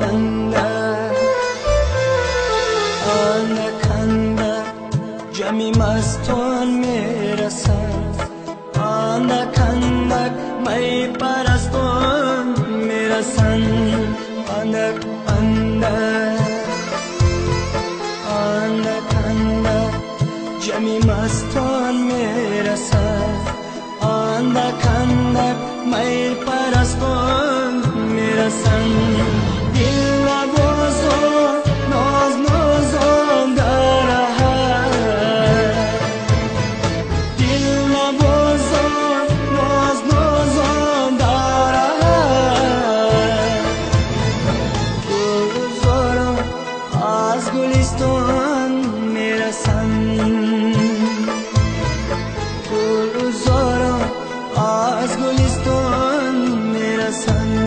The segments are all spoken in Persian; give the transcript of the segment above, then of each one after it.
اندک اندک جمعی مستان میرسند، اندک اندک می پرستان میرسند، اندک اندک جمعی مستان میرسند، اندک اندک می پرستان میرسند. دل نوازان ناز نازان در رهت، دل نوازان ناز نازان در رهت. گلزاران از گلستان میرسند، گلزاران از گلستان میرسند.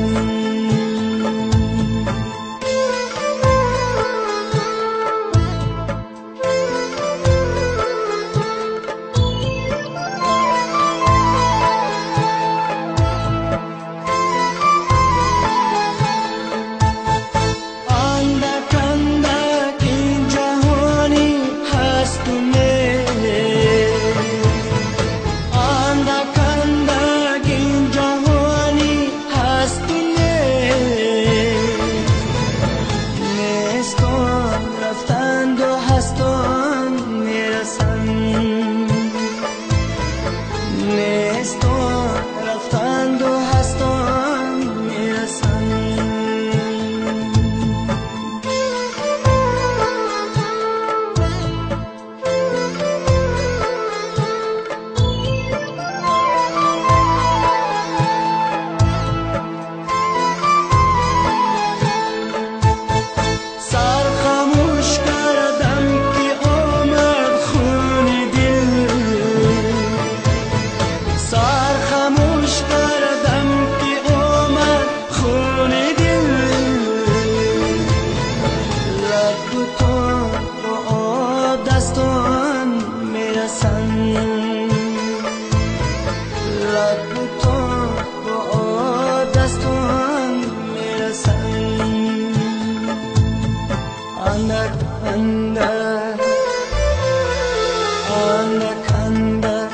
اندک اندک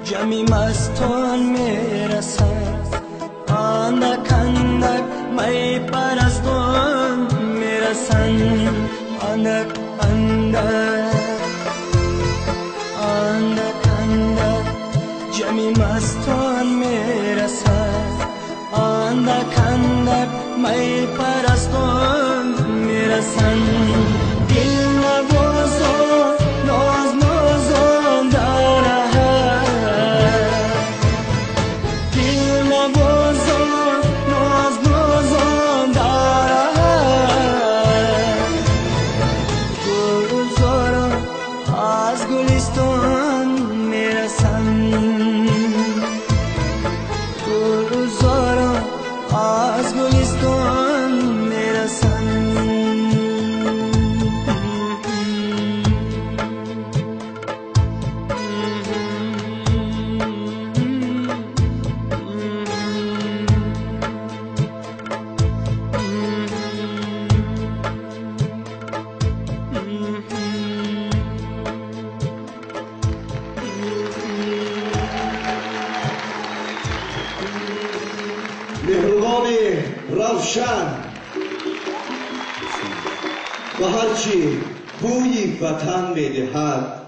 جمعی مستان میرسند، اندک اندک می پرستان میرسند، اندک اندک جمعی مستان میرسند، اندک اندک می پرستان میرسند. دل نوازان ناز نازان در رهت، دل نوازان ناز نازان در رهت. گلزاران از گلستان میرسند، گلزاران از گلستان میرسند. مهربان روشن و هرچی بوی وطن میدهد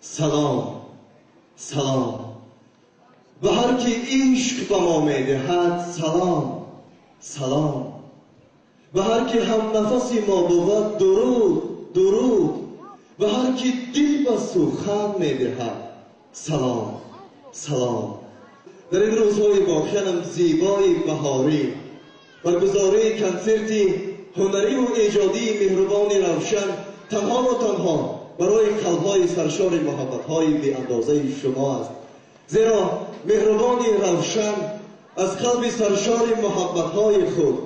سلام سلام، و هر کی عشق به ما میدهد سلام سلام، و هر کی هم نفس ما بود درود درود، و هر کی دل به سخن میدهد سلام سلام. در این روزهای واقعاً زیبای بهاری برگزاری کنسرت هنری و ایجادی مهربان روشن تنها و تنها برای قلب‌های سرشار محبت‌های بی اندازه شما است، زیرا مهربان روشن از قلب سرشار محبت‌های خود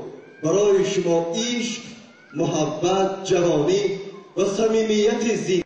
برای شما عشق، محبت، جوانی و صمیمیت زیبا